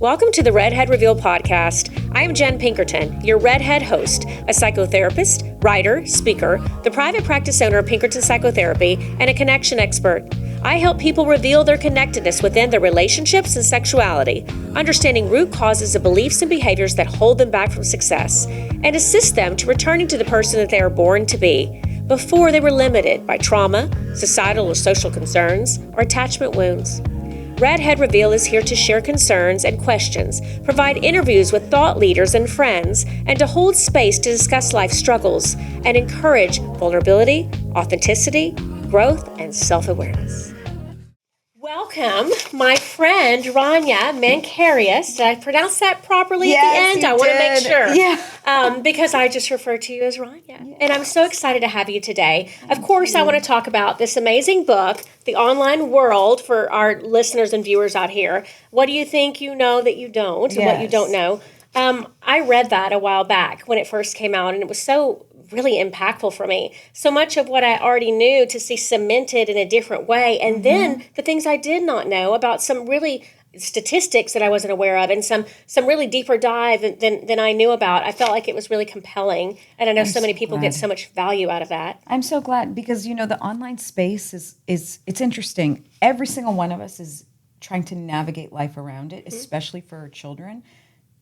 Welcome to the Redhead Reveal podcast. I am Jenn Pinkerton, your Redhead host, a psychotherapist, writer, speaker, the private practice owner of Pinkerton Psychotherapy, and a connection expert. I help people reveal their connectedness within their relationships and sexuality, understanding root causes of beliefs and behaviors that hold them back from success, and assist them to returning to the person that they are born to be before they were limited by trauma, societal or social concerns, or attachment wounds. Redhead Reveal is here to share concerns and questions, provide interviews with thought leaders and friends, and to hold space to discuss life struggles and encourage vulnerability, authenticity, growth, and self-awareness. Welcome, my friend Rania Mankarious. Did I pronounce that properly at the end? I want to make sure. Yeah. Because I just refer to you as Rania. Yes. And I'm so excited to have you today. Of course, I want to talk about this amazing book, The Online World, for our listeners and viewers out here. What do you think you know that you don't, and what you don't know? I read that a while back when it first came out, and it was so really impactful for me. So much of what I already knew to see cemented in a different way. And then the things I did not know about some really statistics that I wasn't aware of and some really deeper dive than I knew about. I felt like it was really compelling. And I know so many people get so much value out of that. I'm so glad because, you know, the online space is it's interesting. Every single one of us is trying to navigate life around it, especially for our children.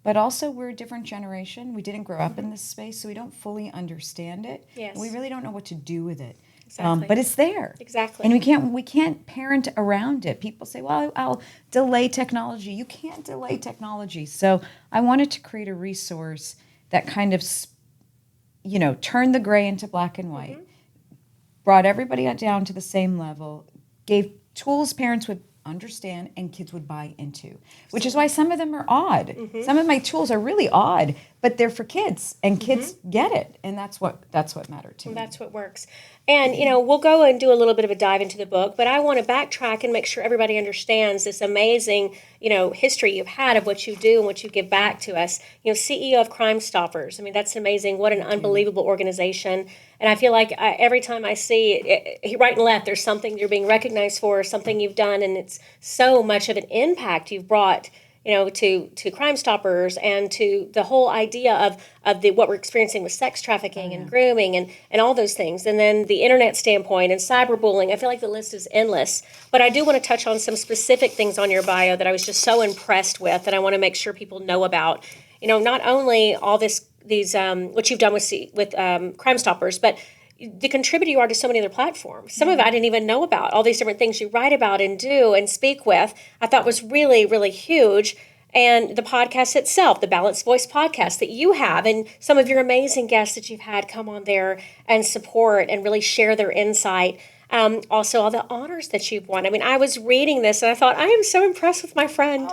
But also, we're a different generation. We didn't grow up in this space, so we don't fully understand it. Yes. We really don't know what to do with it. Exactly. But it's there. Exactly. And we can't parent around it. People say, well, I'll delay technology. You can't delay technology. So I wanted to create a resource that kind of, turned the gray into black and white, brought everybody down to the same level, gave tools parents would understand and kids would buy into, which is why some of them are odd. Some of my tools are really odd, but they're for kids and kids get it. And that's what mattered to me. That's what works. And, we'll go and do a little bit of a dive into the book, but I want to backtrack and make sure everybody understands this amazing, history you've had of what you do and what you give back to us. CEO of Crime Stoppers. I mean, that's amazing. What an unbelievable organization. And I feel like every time I see it, right and left, there's something you're being recognized for, something you've done, and it's so much of an impact you've brought, to Crime Stoppers and to the whole idea of what we're experiencing with sex trafficking and grooming and all those things. And then the internet standpoint and cyberbullying. I feel like the list is endless. But I do want to touch on some specific things on your bio that I was just so impressed with that I want to make sure people know about. Not only all these what you've done with Crime Stoppers, but the contributor you are to so many other platforms. Some of it I didn't even know about. All these different things you write about and do and speak with, I thought was really, really huge. And the podcast itself, the Balanced Voice podcast that you have, and some of your amazing guests that you've had come on there and support and really share their insight. Also, all the honors that you've won. I mean, I was reading this and I thought, I am so impressed with my friend.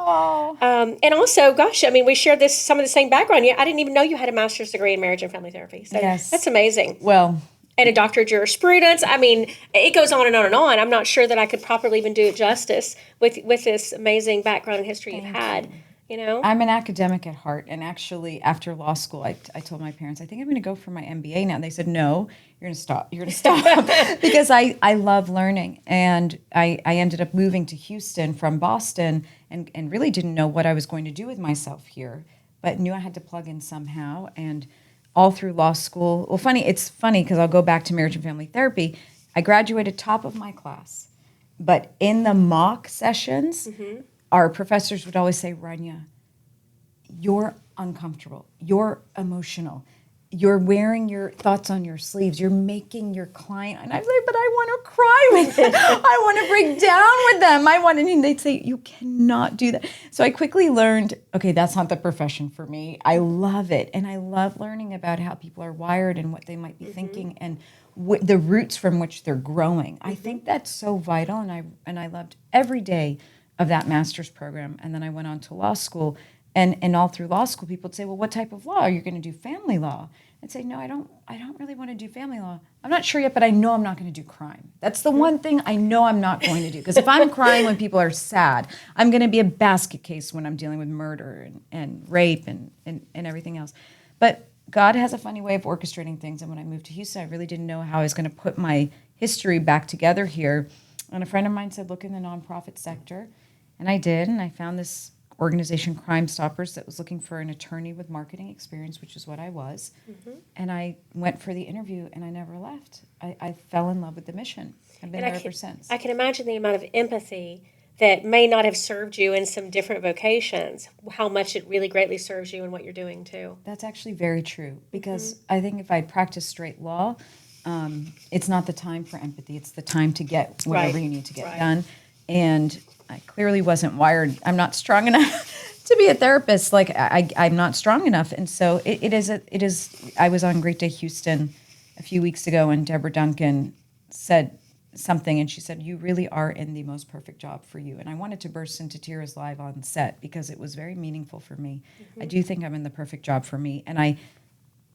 And also, gosh, I mean, we shared some of the same background. I didn't even know you had a master's degree in marriage and family therapy. So that's amazing. Well, and a doctorate of jurisprudence. I mean, it goes on and on and on. I'm not sure that I could properly even do it justice with this amazing background and history you've had. I'm an academic at heart, and actually, after law school, I told my parents, I think I'm going to go for my MBA now. And they said, no, you're going to stop. You're going to stop because I love learning, and I ended up moving to Houston from Boston, and really didn't know what I was going to do with myself here, but knew I had to plug in somehow. And all through law school. Well, it's funny because I'll go back to marriage and family therapy. I graduated top of my class, but in the mock sessions, our professors would always say, Rania, you're uncomfortable. You're emotional. You're wearing your thoughts on your sleeves. You're making your client. And I'd say, but I want to cry with them. I want to break down with them. And they'd say, you cannot do that. So I quickly learned, okay, that's not the profession for me. I love it. And I love learning about how people are wired and what they might be thinking and the roots from which they're growing. I think that's so vital. And I loved every day of that master's program. And then I went on to law school. And all through law school, people would say, well, what type of law? Are you going to do family law? I'd say, no, I don't really want to do family law. I'm not sure yet, but I know I'm not going to do crime. That's the one thing I know I'm not going to do. Because if I'm crying when people are sad, I'm going to be a basket case when I'm dealing with murder and rape and everything else. But God has a funny way of orchestrating things. And when I moved to Houston, I really didn't know how I was going to put my history back together here. And a friend of mine said, look in the nonprofit sector. And I did. And I found this organization Crime Stoppers that was looking for an attorney with marketing experience, which is what I was. And I went for the interview and I never left. I fell in love with the mission. I've been And there ever since. I can imagine the amount of empathy that may not have served you in some different vocations, how much it really greatly serves you in what you're doing too. That's actually very true because I think if I'd practiced straight law, it's not the time for empathy. It's the time to get whatever Right. you need to get Right. done. And I clearly wasn't wired. I'm not strong enough to be a therapist. Like I'm not strong enough. And so it is. I was on Great Day Houston a few weeks ago, and Deborah Duncan said something, and she said, "You really are in the most perfect job for you." And I wanted to burst into tears live on set because it was very meaningful for me. I do think I'm in the perfect job for me, and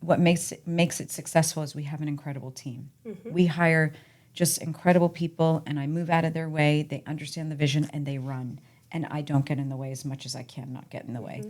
what makes it successful is we have an incredible team. We hire just incredible people, and I move out of their way. They understand the vision, and they run. And I don't get in the way as much as I can not get in the way.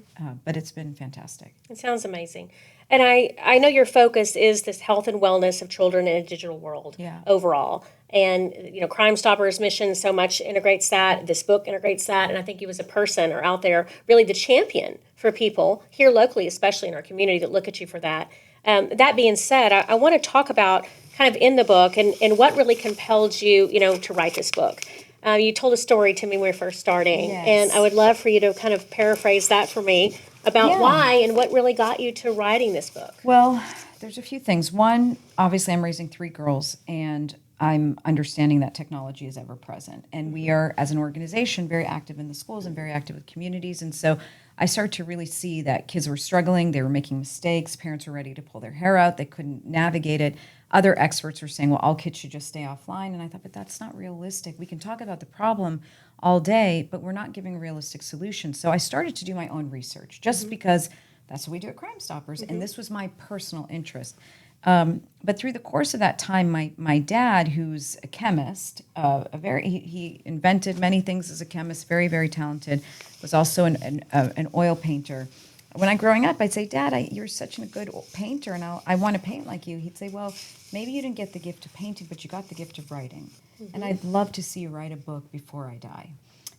But it's been fantastic. It sounds amazing. And I know your focus is this health and wellness of children in a digital world overall. And, Crime Stoppers mission so much integrates that. This book integrates that. And I think you as a person are out there really the champion for people here locally, especially in our community, that look at you for that. That being said, I want to talk about kind of in the book and what really compelled you, to write this book. You told a story to me when we were first starting, Yes. and I would love for you to kind of paraphrase that for me about why and what really got you to writing this book. Well, there's a few things. One, obviously, I'm raising 3 girls, and I'm understanding that technology is ever present. And we are, as an organization, very active in the schools and very active with communities. And so I started to really see that kids were struggling. They were making mistakes. Parents were ready to pull their hair out. They couldn't navigate it. Other experts were saying, well, all kids should just stay offline. And I thought, but that's not realistic. We can talk about the problem all day, but we're not giving realistic solutions. So I started to do my own research just because that's what we do at Crime Stoppers. And this was my personal interest. But through the course of that time, my dad, who's a chemist, he invented many things as a chemist, very, very talented, was also an oil painter. When I growing up, I'd say, Dad, you're such a good painter, and I want to paint like you. He'd say, well, maybe you didn't get the gift of painting, but you got the gift of writing. And I'd love to see you write a book before I die.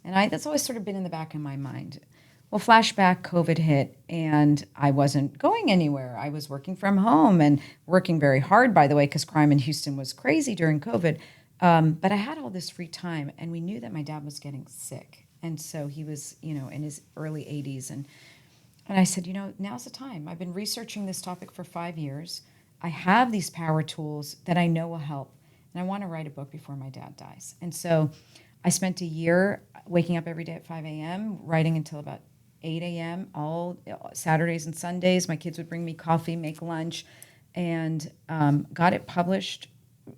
And that's always sort of been in the back of my mind. Well, flashback, COVID hit, and I wasn't going anywhere. I was working from home and working very hard, by the way, because crime in Houston was crazy during COVID. But I had all this free time, and we knew that my dad was getting sick. And so he was, in his early 80s. And I said, now's the time. I've been researching this topic for 5 years. I have these power tools that I know will help. And I want to write a book before my dad dies. And so I spent a year waking up every day at 5 a.m., writing until about 8 a.m., all Saturdays and Sundays. My kids would bring me coffee, make lunch, and got it published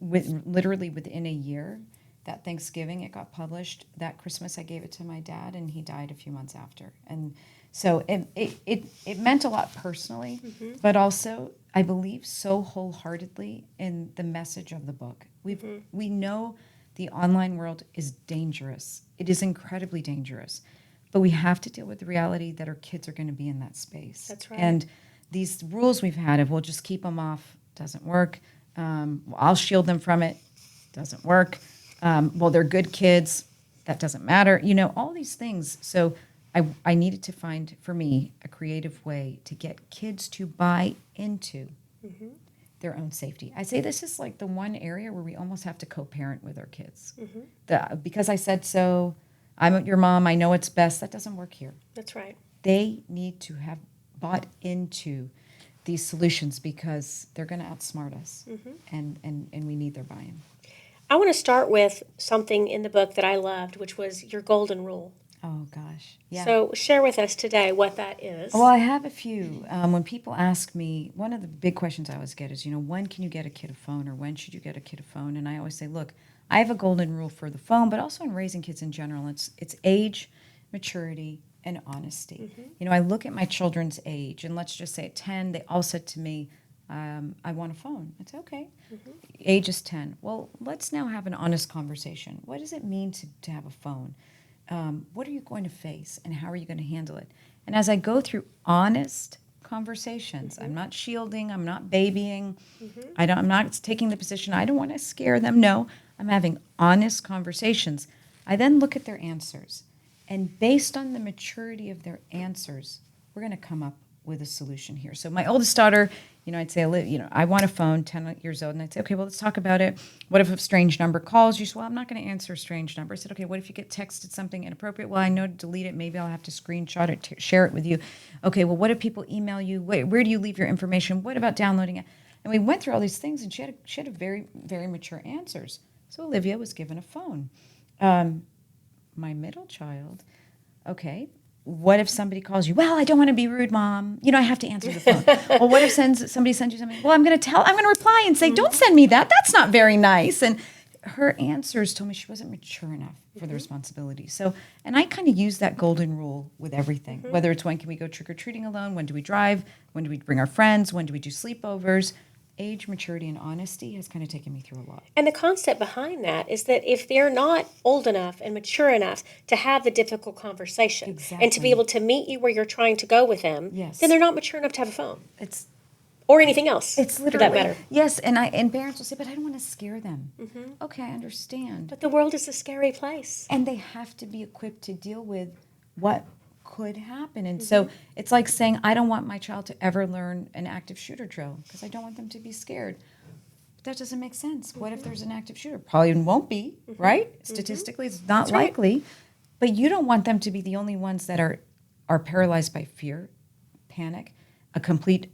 literally within a year. That Thanksgiving, it got published. That Christmas, I gave it to my dad, and he died a few months after. And so it meant a lot personally, but also I believe so wholeheartedly in the message of the book. We know the online world is dangerous. It is incredibly dangerous. But we have to deal with the reality that our kids are going to be in that space. That's right. And these rules we've had of we'll just keep them off doesn't work. I'll shield them from it doesn't work. Well, they're good kids. That doesn't matter. All these things. So I needed to find, for me, a creative way to get kids to buy into their own safety. I say this is like the one area where we almost have to co-parent with our kids. Because I said so, I'm your mom, I know it's best. That doesn't work here. That's right. They need to have bought into these solutions because they're going to outsmart us, and we need their buy-in. I want to start with something in the book that I loved, which was your golden rule. Oh, gosh. Yeah. So share with us today what that is. Well, I have a few. When people ask me, one of the big questions I always get is, when can you get a kid a phone, or when should you get a kid a phone? And I always say, look, I have a golden rule for the phone, but also in raising kids in general. It's age, maturity, and honesty. I look at my children's age, and let's just say at 10, they all said to me, I want a phone. I said, okay. Age is 10. Well, let's now have an honest conversation. What does it mean to have a phone? What are you going to face, and how are you going to handle it? And as I go through honest conversations, I'm not shielding, I'm not babying, I'm not taking the position, I don't want to scare them. No, I'm having honest conversations. I then look at their answers. And based on the maturity of their answers, we're going to come up with a solution here. So my oldest daughter, I'd say, I want a phone, 10 years old. And I'd say, okay, well, let's talk about it. What if a strange number calls you? She said, well, I'm not going to answer a strange number. I said, okay, what if you get texted something inappropriate? Well, I know to delete it. Maybe I'll have to screenshot it, share it with you. Okay, well, what if people email you? Where do you leave your information? What about downloading it? And we went through all these things, and she had a very, very mature answers. So Olivia was given a phone. My middle child, okay, what if somebody calls you? Well, I don't want to be rude, Mom. I have to answer the phone. Well, what if somebody sends you something? Well, I'm going to reply and say, don't send me that. That's not very nice. And her answers told me she wasn't mature enough for the responsibility. So, and I kind of use that golden rule with everything, whether it's when can we go trick-or-treating alone, when do we drive, when do we bring our friends, when do we do sleepovers. Age, maturity, and honesty has kind of taken me through a lot. And the concept behind that is that if they're not old enough and mature enough to have the difficult conversation and to be able to meet you where you're trying to go with them, then they're not mature enough to have a phone. Or anything else, it's literally, for that matter. Yes, and parents will say, but I don't want to scare them. Okay, I understand. But the world is a scary place. And they have to be equipped to deal with what could happen. And so it's like saying, I don't want my child to ever learn an active shooter drill because I don't want them to be scared. But that doesn't make sense. What if there's an active shooter? Probably won't be, right? Statistically, it's not likely. Right. But you don't want them to be the only ones that are paralyzed by fear, panic, a complete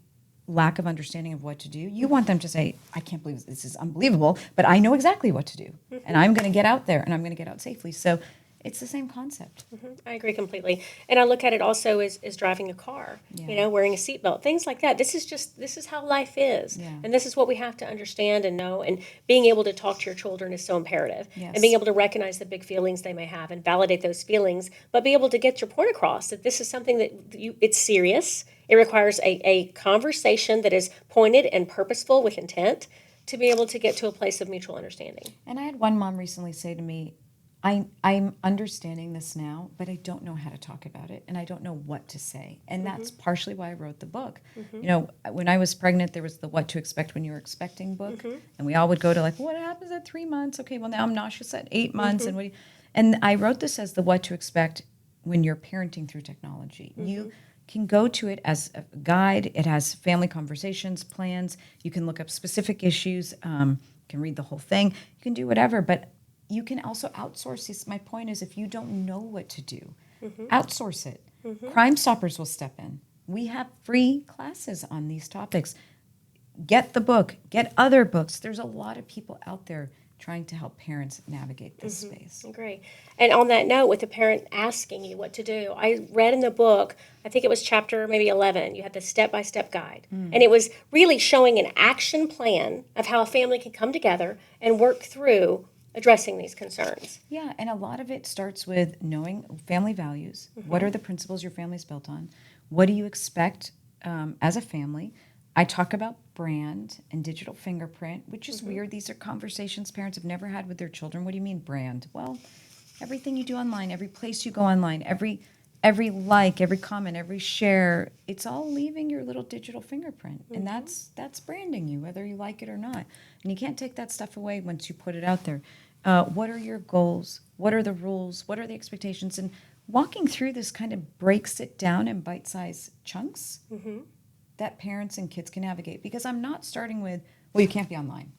lack of understanding of what to do. You want them to say, I can't believe this is unbelievable, but I know exactly what to do. And I'm going to get out there and I'm going to get out safely. So it's the same concept. I agree completely. And I look at it also as driving a car, wearing a seatbelt, things like that. This is how life is. Yeah. And this is what we have to understand and know. And being able to talk to your children is so imperative. Yes. And being able to recognize the big feelings they may have and validate those feelings, but be able to get your point across that this is something that it's serious. It requires a conversation that is pointed and purposeful with intent to be able to get to a place of mutual understanding. And I had one mom recently say to me, I'm understanding this now, but I don't know how to talk about it, and I don't know what to say. And that's partially why I wrote the book. When I was pregnant, there was the What to Expect When You're Expecting book, and we all would go to what happens at 3 months? Okay, well, now I'm nauseous at 8 months. And I wrote this as the What to Expect When You're Parenting Through Technology. You can go to it as a guide. It has family conversations, plans. You can look up specific issues. You can read the whole thing. You can do whatever, but you can also outsource this. My point is, if you don't know what to do, outsource it. Crime Stoppers will step in. We have free classes on these topics. Get the book. Get other books. There's a lot of people out there trying to help parents navigate this space. Great. And on that note, with the parent asking you what to do, I read in the book, I think it was chapter maybe 11, you had the step-by-step guide. And it was really showing an action plan of how a family can come together and work through addressing these concerns. Yeah, and a lot of it starts with knowing family values. What are the principles your family's built on? What do you expect as a family? I talk about brand and digital fingerprint, which is weird. These are conversations parents have never had with their children. What do you mean brand? Well, everything you do online, every place you go online, every like, every comment, every share, it's all leaving your little digital fingerprint. And that's branding you, whether you like it or not. And you can't take that stuff away once you put it out there. What are your goals? What are the rules? What are the expectations? And walking through this kind of breaks it down in bite-sized chunks that parents and kids can navigate. Because I'm not starting with, well, you can't be online.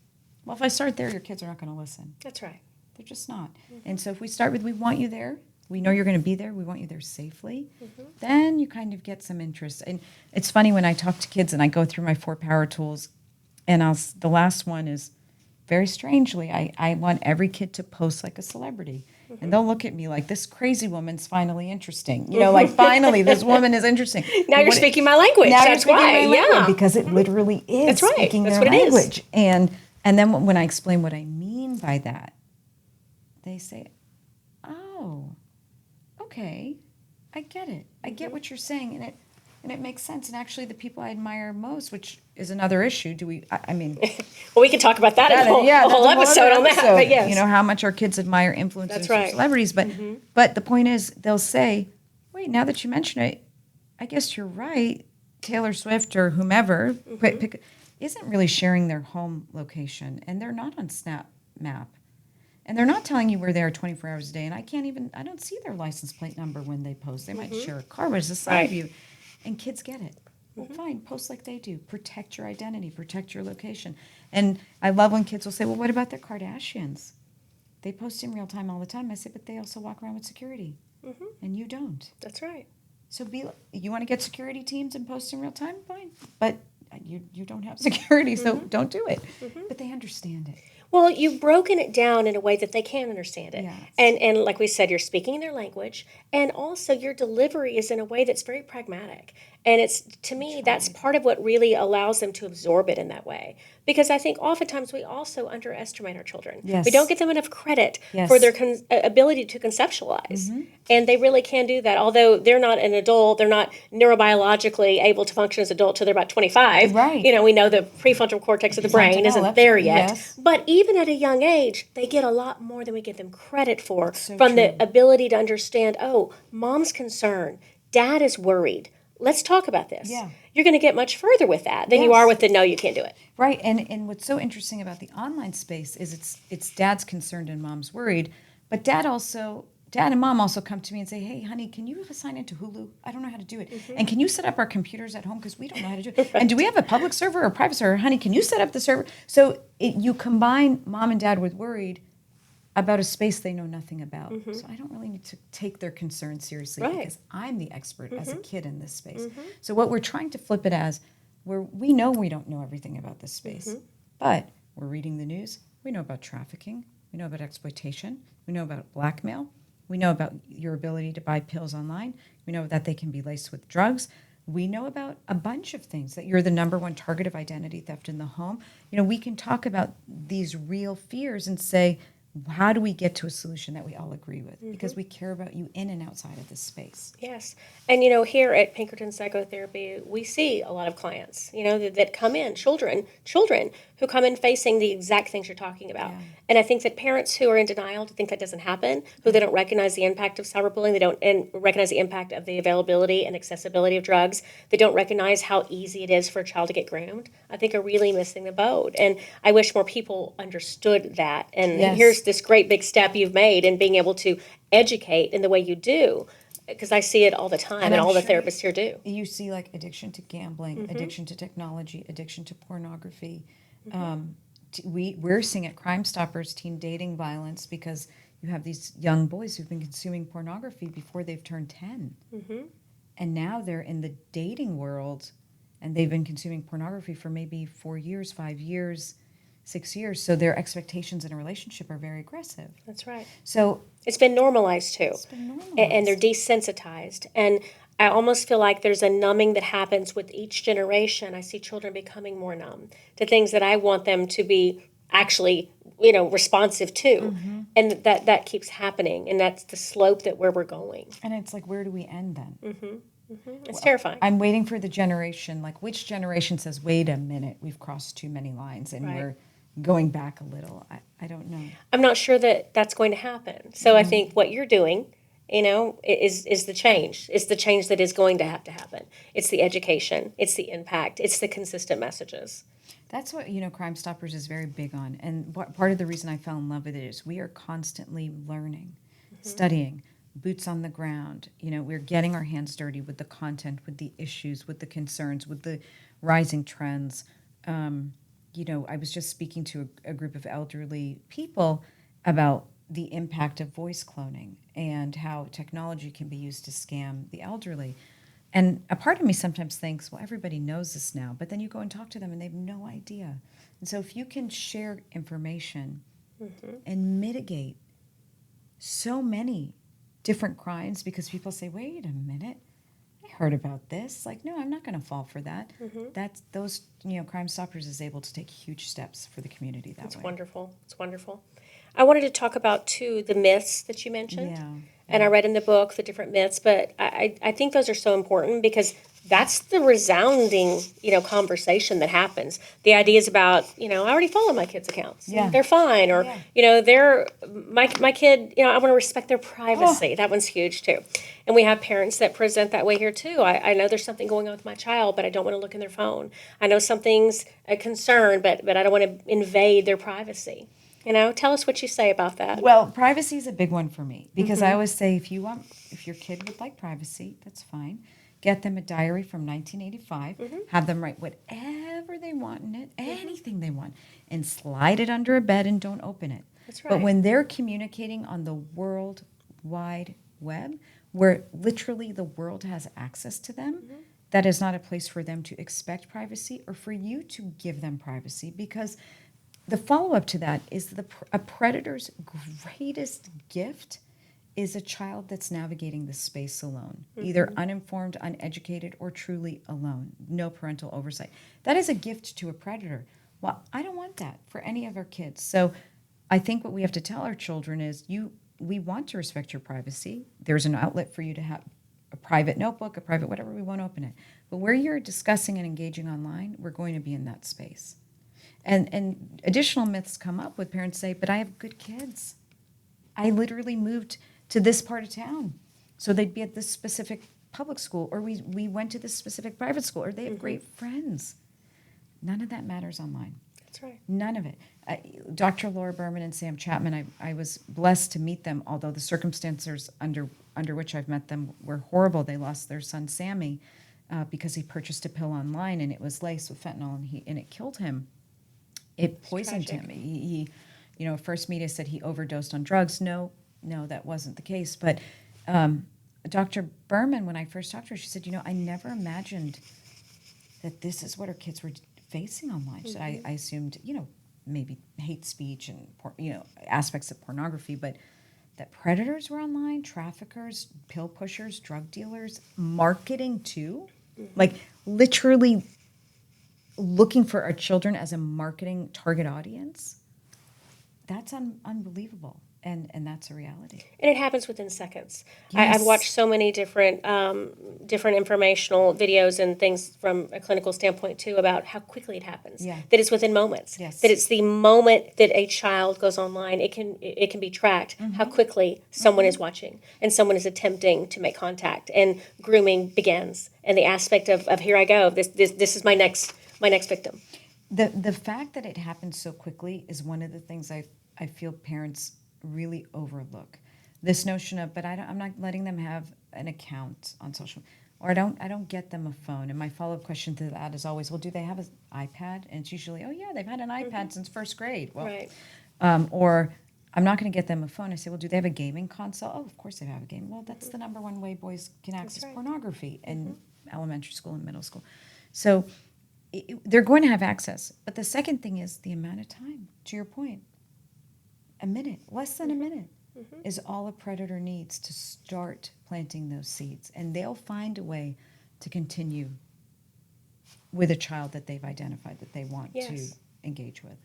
Well, if I start there, your kids are not going to listen. That's right. They're just not. And so if we start with, we want you there, we know you're going to be there, we want you there safely, then you kind of get some interest. And it's funny when I talk to kids and I go through my 4 power tools, and the last one is, very strangely, I want every kid to post like a celebrity. And they'll look at me like, this crazy woman's finally interesting. Finally, this woman is interesting. Now you're speaking my language. That's why, because it literally is That's right. speaking That's their what language. It is. And then when I explain what I mean by that, they say, oh, okay, I get it. I get what you're saying, and it makes sense. And actually, the people I admire most, which is another issue, I mean... well, we can talk about that in a whole episode on that, but yes. How much our kids admire influencers or celebrities. But the point is, they'll say, wait, now that you mention it, I guess you're right. Taylor Swift or whomever isn't really sharing their home location, and they're not on Snap Map. And they're not telling you where they are 24 hours a day. And I don't see their license plate number when they post. They might share a car, but it's a side view. And kids get it. Well, fine, post like they do. Protect your identity, protect your location. And I love when kids will say, well, what about their Kardashians? They post in real time all the time. I say, but they also walk around with security. And you don't. That's right. So you want to get security teams and post in real time? Fine. But you don't have security, so don't do it. But they understand it. Well, you've broken it down in a way that they can understand it. Yes. And like we said, you're speaking their language, and also your delivery is in a way that's very pragmatic. And it's, to me, that's part of what really allows them to absorb it in that way. Because I think oftentimes we also underestimate our children. Yes. We don't give them enough credit Yes. for their ability to conceptualize. And they really can do that. Although they're not an adult, they're not neurobiologically able to function as an adult till they're about 25. Right. You know, we know the prefrontal cortex of the brain isn't there yet. Yes. But even at a young age, they get a lot more than we give them credit for So from the true. ability to understand, oh, mom's concerned, dad is worried. Let's talk about this. Yeah. You're going to get much further with that than you Yes. are with the no, you can't do it. Right, and what's so interesting about the online space is it's dad's concerned and mom's worried, but dad and mom also come to me and say, hey, honey, can you sign into Hulu? I don't know how to do it. And can you set up our computers at home because we don't know how to do it? And do we have a public server or a private server? Honey, can you set up the server? So you combine mom and dad with worried about a space they know nothing about. So I don't really need to take their concerns seriously because I'm the expert as a kid in this space. So what we're trying to flip it as, we know we don't know everything about this space, but we're reading the news. We know about trafficking. We know about exploitation. We know about blackmail. We know about your ability to buy pills online. We know that they can be laced with drugs. We know about a bunch of things, that you're the number one target of identity theft in the home. You know, we can talk about these real fears and say, how do we get to a solution that we all agree with? Because we care about you in and outside of this space. Yes. And, you know, here at Pinkerton Psychotherapy, we see a lot of clients, you know, that come in, children who come in facing the exact things you're talking about. Yeah. And I think that parents who are in denial to think that doesn't happen, who they don't recognize the impact of cyberbullying, they don't recognize the impact of the availability and accessibility of drugs, they don't recognize how easy it is for a child to get groomed, I think are really missing the boat. And I wish more people understood that. And Yes. here's this great big step you've made in being able to educate in the way you do, because I see it all the time, and I'm all the sure therapists here do. You see like addiction to gambling, addiction to technology, addiction to pornography. We're seeing at Crime Stoppers teen dating violence because you have these young boys who've been consuming pornography before they've turned 10. And now they're in the dating world and they've been consuming pornography for maybe 4 years, 5 years, 6 years. So their expectations in a relationship are very aggressive. That's right. So It's been normalized too. it's been normalized. And they're desensitized. And I almost feel like there's a numbing that happens with each generation. I see children becoming more numb to things that I want them to be actually, you know, responsive to. And that keeps happening. And that's the slope that where we're going. And it's like, where do we end then? It's terrifying. I'm waiting for the generation, like which generation says, wait a minute, we've crossed too many lines and Right. we're going back a little. I don't know. I'm not sure that that's going to happen. So I think what you're doing, you know, is the change. It's the change that is going to have to happen. It's the education. It's the impact. It's the consistent messages. That's what, you know, Crime Stoppers is very big on. And part of the reason I fell in love with it is we are constantly learning, studying, boots on the ground. You know, we're getting our hands dirty with the content, with the issues, with the concerns, with the rising trends. You know, I was just speaking to a group of elderly people about the impact of voice cloning and how technology can be used to scam the elderly. And a part of me sometimes thinks, well, everybody knows this now, but then you go and talk to them and they have no idea. And so if you can share information and mitigate so many different crimes, because people say, wait a minute, I heard about this. Like, no, I'm not going to fall for that. That's those, you know, Crime Stoppers is able to take huge steps for the community that way. It's wonderful. It's wonderful. I wanted to talk about, too, the myths that you mentioned. Yeah. And I read in the book the different myths, but I think those are so important because that's the resounding, you know, conversation that happens. The ideas about, you know, I already follow my kids' accounts. Yeah. They're fine. Or, Yeah. you know, my kid, you know, I want to respect their privacy. That one's huge, too. And we have parents that present that way here, too. I know there's something going on with my child, but I don't want to look in their phone. I know something's a concern, but I don't want to invade their privacy. Tell us what you say about that. Well, privacy is a big one for me because I always say if your kid would like privacy, that's fine. Get them a diary from 1985. Have them write whatever they want in it, anything they want, and slide it under a bed and don't open it. That's right. But when they're communicating on the World Wide Web, where literally the world has access to them, that is not a place for them to expect privacy or for you to give them privacy, because the follow-up to that is a predator's greatest gift is a child that's navigating the space alone, either uninformed, uneducated, or truly alone, no parental oversight. That is a gift to a predator. Well, I don't want that for any of our kids. So I think what we have to tell our children is we want to respect your privacy. There's an outlet for you to have a private notebook, a private whatever, we won't open it. But where you're discussing and engaging online, we're going to be in that space. And additional myths come up with parents say, but I have good kids. I literally moved to this part of town. So they'd be at this specific public school, or we went to this specific private school, or they have great friends. None of that matters online. That's right. None of it. Dr. Laura Berman and Sam Chapman, I was blessed to meet them, although the circumstances under which I've met them were horrible. They lost their son, Sammy, because he purchased a pill online, and it was laced with fentanyl, and it killed him. It poisoned him. He first media said he overdosed on drugs. No, that wasn't the case. But Dr. Berman, when I first talked to her, she said, I never imagined that this is what her kids were facing online. So I assumed, maybe hate speech and, aspects of pornography, but that predators were online, traffickers, pill pushers, drug dealers, marketing too, like literally looking for our children as a marketing target audience. That's unbelievable. And that's a reality. And it happens within seconds. Yes. I've watched so many different informational videos and things from a clinical standpoint too about how quickly it happens. Yeah. That it's within moments. Yes. That it's the moment that a child goes online, it can be tracked how quickly someone is watching and someone is attempting to make contact, and grooming begins. And the aspect of here I go. This is my next victim. The fact that it happens so quickly is one of the things I feel parents really overlook. This notion of, but I'm not letting them have an account on social, or I don't get them a phone. And my follow-up question to that is always, well, do they have an iPad? And it's usually, oh yeah, they've had an iPad since first grade. Well, right. Or I'm not going to get them a phone. I say, well, do they have a gaming console? Oh, of course they have a game. Well, that's the number one way boys can access pornography in elementary school and middle school. So they're going to have access. But the second thing is the amount of time, to your point. A minute, less than a minute, is all a predator needs to start planting those seeds. And they'll find a way to continue with a child that they've identified that they want to engage with.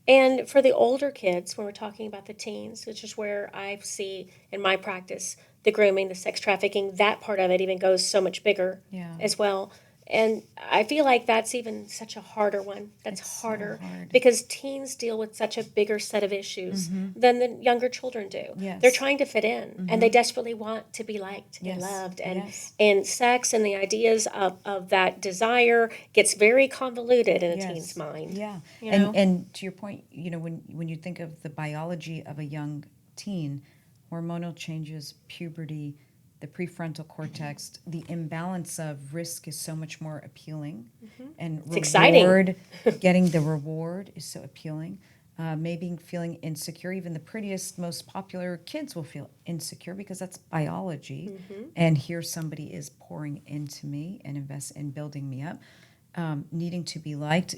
And for the older kids, when we're talking about the teens, which is where I see in my practice the grooming, the sex trafficking, that part of it even goes so much bigger as well. And I feel like that's even such a harder one. It's harder so hard. Because teens deal with such a bigger set of issues than the younger children do. Yes. They're trying to fit in, and they desperately want to be liked and loved. And sex and the ideas of that desire gets very convoluted in a teen's mind. Yeah, You know? and to your point, when you think of the biology of a young teen, hormonal changes, puberty, the prefrontal cortex, the imbalance of risk is so much more appealing, and It's exciting. Getting the reward is so appealing. Maybe feeling insecure, even the prettiest, most popular kids will feel insecure because that's biology. And here somebody is pouring into me and invest in building me up, needing to be liked.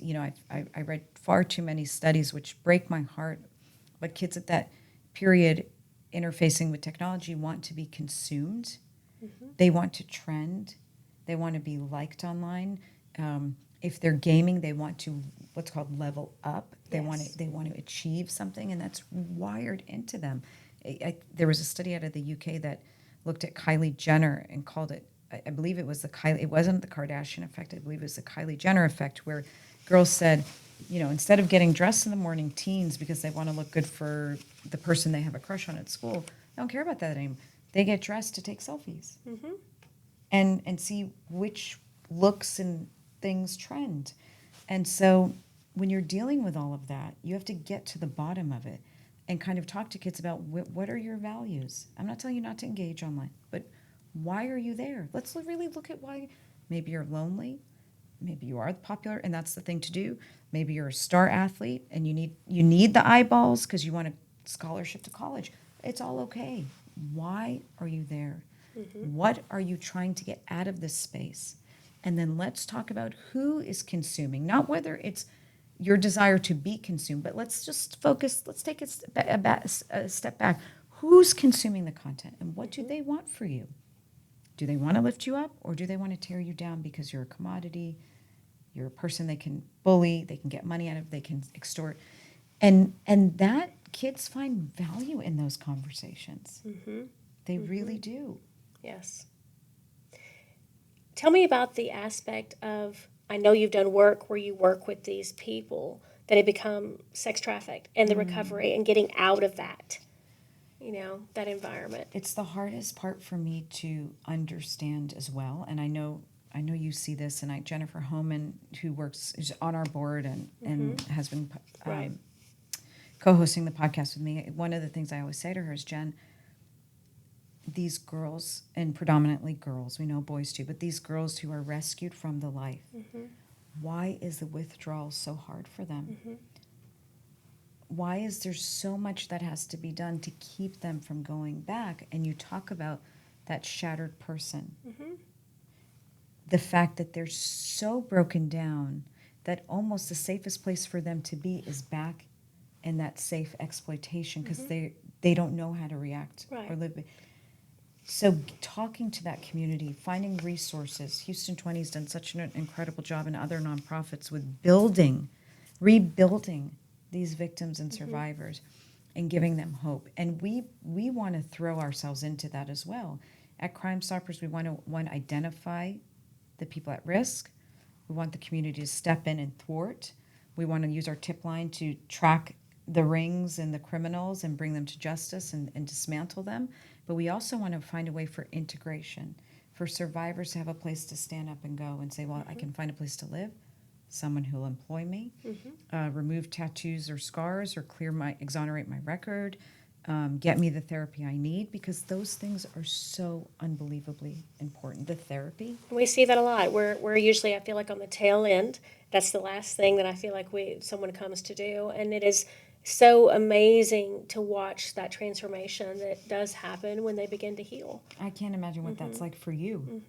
I read far too many studies which break my heart, but kids at that period interfacing with technology want to be consumed. They want to trend. They want to be liked online. If they're gaming, they want to what's called level up. They want to achieve something, and that's wired into them. There was a study out of the UK that looked at Kylie Jenner and called it, I believe it was it wasn't the Kardashian effect, I believe it was the Kylie Jenner effect, where girls said, instead of getting dressed in the morning, teens, because they want to look good for the person they have a crush on at school, they don't care about that anymore. They get dressed to take selfies and see which looks and things trend. And so when you're dealing with all of that, you have to get to the bottom of it and kind of talk to kids about what are your values. I'm not telling you not to engage online, but why are you there? Let's really look at why. Maybe you're lonely. Maybe you are popular, and that's the thing to do. Maybe you're a star athlete, and you need the eyeballs because you want a scholarship to college. It's all okay. Why are you there? What are you trying to get out of this space? And then let's talk about who is consuming, not whether it's your desire to be consumed, but let's just focus. Let's take a step back. Who's consuming the content, and what do they want for you? Do they want to lift you up, or do they want to tear you down because you're a commodity? You're a person they can bully, they can get money out of, they can extort. And that kids find value in those conversations. They really do. Yes. Tell me about the aspect of, I know you've done work where you work with these people that have become sex trafficked and the recovery and getting out of that, that environment. It's the hardest part for me to understand as well. And I know you see this, and Jennifer Homan, who's on our board and has been Right. co-hosting the podcast with me. One of the things I always say to her is, Jen, these girls, and predominantly girls, we know boys too, but these girls who are rescued from the life, why is the withdrawal so hard for them? Why is there so much that has to be done to keep them from going back? And you talk about that shattered person. The fact that they're so broken down that almost the safest place for them to be is back in that safe exploitation because they don't know how to react or live. So talking to that community, finding resources. Houston 20 has done such an incredible job, and other nonprofits, with rebuilding these victims and survivors and giving them hope. And we want to throw ourselves into that as well. At Crime Stoppers, we want to identify the people at risk. We want the community to step in and thwart. We want to use our tip line to track the rings and the criminals and bring them to justice and dismantle them. But we also want to find a way for integration, for survivors to have a place to stand up and go and say, well, I can find a place to live, someone who will employ me, remove tattoos or scars, or exonerate my record, get me the therapy I need, because those things are so unbelievably important. The therapy. We see that a lot. We're usually, I feel like, on the tail end. That's the last thing that I feel like someone comes to do, and it is so amazing to watch that transformation that does happen when they begin to heal. I can't imagine what that's like for you.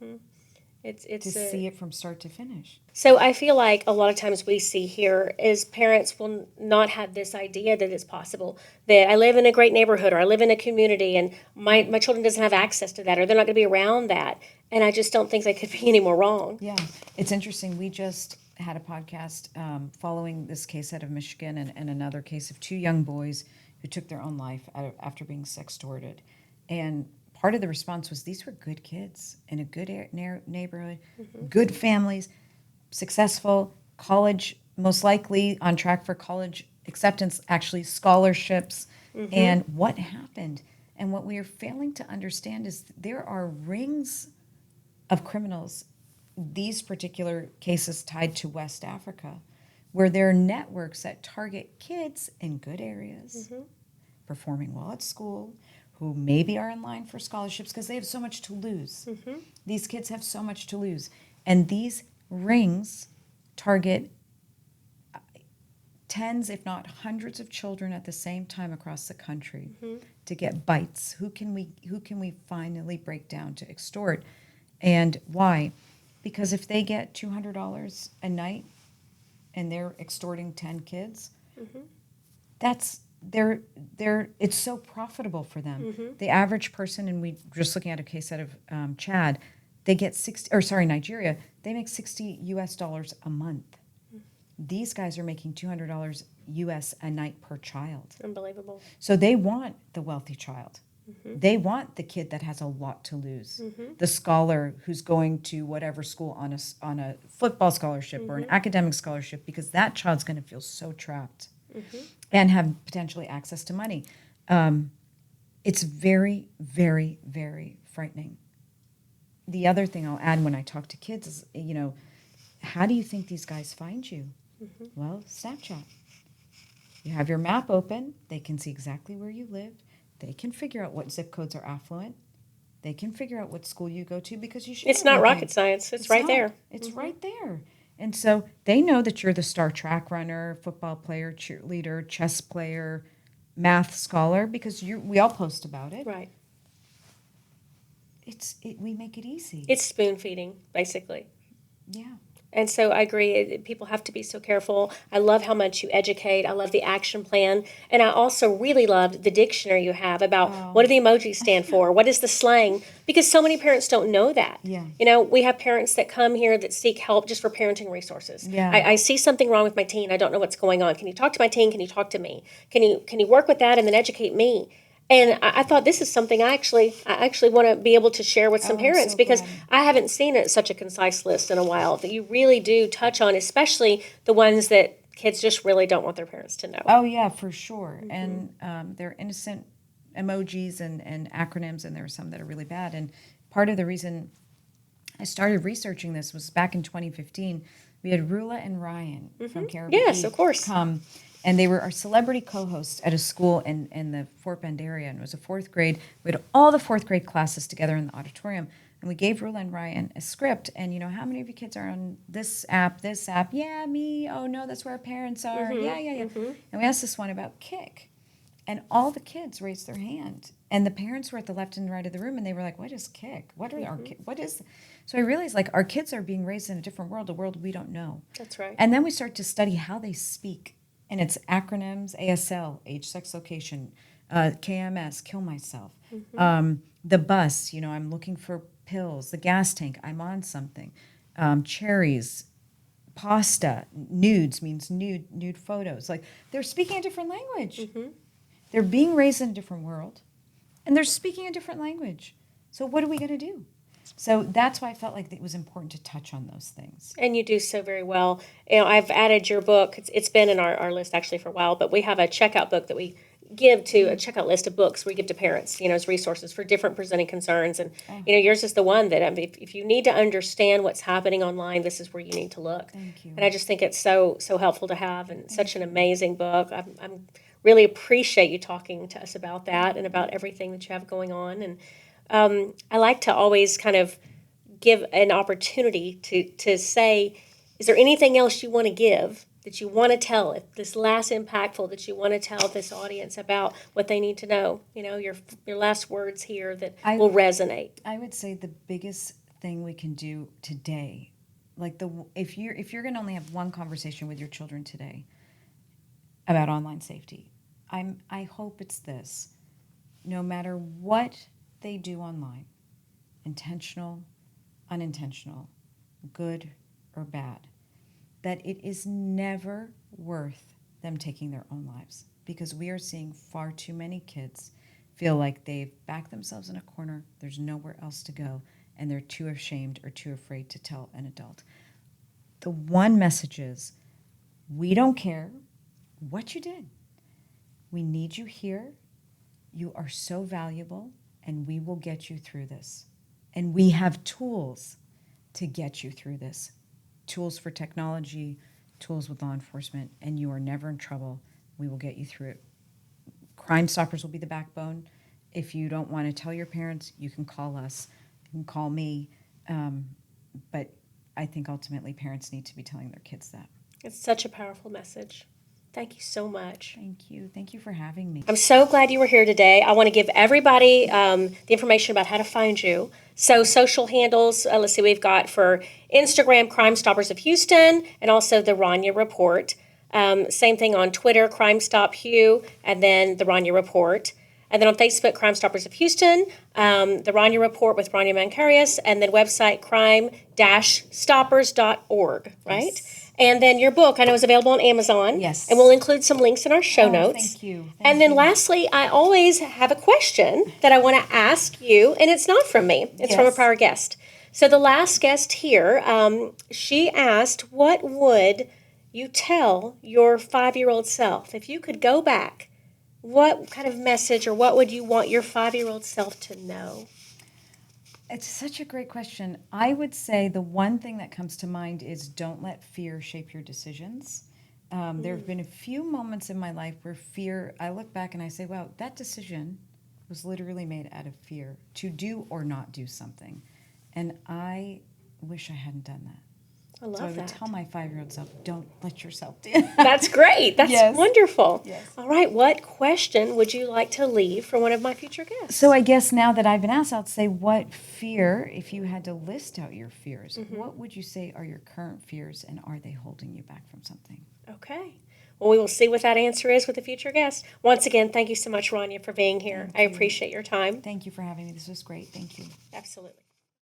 It's to see it from start to finish. So I feel like a lot of times we see here is parents will not have this idea that it's possible, that I live in a great neighborhood, or I live in a community, and my children doesn't have access to that, or they're not going to be around that. And I just don't think they could be any more wrong. Yeah, it's interesting. We just had a podcast following this case out of Michigan and another case of two young boys who took their own life after being sextorted. And part of the response was, these were good kids in a good neighborhood, good families, successful, college, most likely on track for college acceptance, actually scholarships. And what happened? And what we are failing to understand is there are rings of criminals, these particular cases tied to West Africa, where there are networks that target kids in good areas, performing well at school, who maybe are in line for scholarships because they have so much to lose. These kids have so much to lose. And these rings target tens, if not hundreds of children at the same time across the country to get bites. Who can we finally break down to extort? And why? Because if they get $200 a night and they're extorting 10 kids, it's so profitable for them. The average person, and we just looking at a case out of Chad, they get Nigeria, they make $60 a month. These guys are making $200 US a night per child. Unbelievable. So they want the wealthy child. They want the kid that has a lot to lose, the scholar who's going to whatever school on a football scholarship or an academic scholarship, because that child's going to feel so trapped and have potentially access to money. It's very, very, very frightening. The other thing I'll add when I talk to kids is, how do you think these guys find you? Well, Snapchat. You have your map open. They can see exactly where you live. They can figure out what zip codes are affluent. They can figure out what school you go to because you share It's not everything. rocket science. It's It's right not. there. It's right there. And so they know that you're the star track runner, football player, cheerleader, chess player, math scholar because we all post about it. Right. We make it easy. It's spoon feeding, basically. Yeah. And so I agree, people have to be so careful. I love how much you educate. I love the action plan. And I also really loved the dictionary you have about what do the emojis stand for? What is the slang? Because so many parents don't know that. Yeah. You know, we have parents that come here that seek help just for parenting resources. Yeah. I see something wrong with my teen. I don't know what's going on. Can you talk to my teen? Can you talk to me? Can you work with that and then educate me? And I thought this is something I actually want to be able to share with some I'm parents so because glad. I haven't seen it such a concise list in a while that you really do touch on, especially the ones that kids just really don't want their parents to know. Oh, yeah, for sure. And they're innocent emojis and acronyms, and there are some that are really bad. And part of the reason I started researching this was back in 2015. We had Rula and Ryan from Caribbean Yes, of course. come, and they were our celebrity co-hosts at a school in the Fort Bend area, and it was a fourth grade. We had all the fourth grade classes together in the auditorium, and we gave Rula and Ryan a script. And how many of you kids are on this app? This app? Yeah, me. Oh no, that's where our parents are. Yeah. And we asked this one about Kick, and all the kids raised their hand, and the parents were at the left and right of the room, and they were like, "What is Kick? What are our what is?" So I realized our kids are being raised in a different world, a world we don't know. That's right. And then we start to study how they speak. And it's acronyms: ASL, age, sex, location, KMS, kill myself. The bus, I'm looking for pills. The gas tank, I'm on something. Cherries, pasta, nudes means nude photos. They're speaking a different language. They're being raised in a different world, and they're speaking a different language. So what are we going to do? So that's why I felt like it was important to touch on those things. And you do so very well. I've added your book. It's been in our list actually for a while, but we have a checkout book that we give to a checkout list of books we give to parents, as resources for different presenting concerns. And, yours is the one that if you need to understand what's happening online, this is where you need to look. Thank you. And I just think it's so helpful to have and such an amazing book. I'm really appreciate you talking to us about that and about everything that you have going on. And I like to always kind of give an opportunity to say, is there anything else you want to give that you want to tell, this last impactful that you want to tell this audience about what they need to know? Your last words here that will resonate. I would say the biggest thing we can do today, if you're going to only have one conversation with your children today about online safety, I hope it's this: no matter what they do online, intentional, unintentional, good or bad, that it is never worth them taking their own lives, because we are seeing far too many kids feel like they've backed themselves in a corner, there's nowhere else to go, and they're too ashamed or too afraid to tell an adult. The one message is, we don't care what you did. We need you here. You are so valuable, and we will get you through this. And we have tools to get you through this. Tools for technology, tools with law enforcement, and you are never in trouble. We will get you through it. Crime Stoppers will be the backbone. If you don't want to tell your parents, you can call us. You can call me. But I think ultimately parents need to be telling their kids that. It's such a powerful message. Thank you so much. Thank you. Thank you for having me. I'm so glad you were here today. I want to give everybody the information about how to find you. So social handles, let's see, we've got for Instagram, Crime Stoppers of Houston, and also the Rania Report. Same thing on Twitter, Crime Stop Hugh, and then the Rania Report. And then on Facebook, Crime Stoppers of Houston, the Rania Report with Rania Mankarious, and then website crime-stoppers.org, right? Yes. And then your book, I know, is available on Amazon. Yes. And we'll include some links in our show notes. Thank you. And then lastly, I always have a question that I want to ask you, and it's not from me. It's from a prior guest. So the last guest here, she asked, what would you tell your 5-year-old self? If you could go back, what kind of message or what would you want your 5-year-old self to know? It's such a great question. I would say the one thing that comes to mind is don't let fear shape your decisions. There have been a few moments in my life where fear, I look back and I say, wow, that decision was literally made out of fear to do or not do something. And I wish I hadn't done that. I love So I would that. tell my 5-year-old self, don't let yourself do that. That's great. That's Yes. wonderful. Yes. All right. What question would you like to leave for one of my future guests? So I guess now that I've been asked, I'll say, what fear, if you had to list out your fears, what would you say are your current fears, and are they holding you back from something? Okay. Well, we will see what that answer is with a future guest. Once again, thank you so much, Rania, for being here. I appreciate your time. Thank you for having me. This was great. Thank you. Absolutely.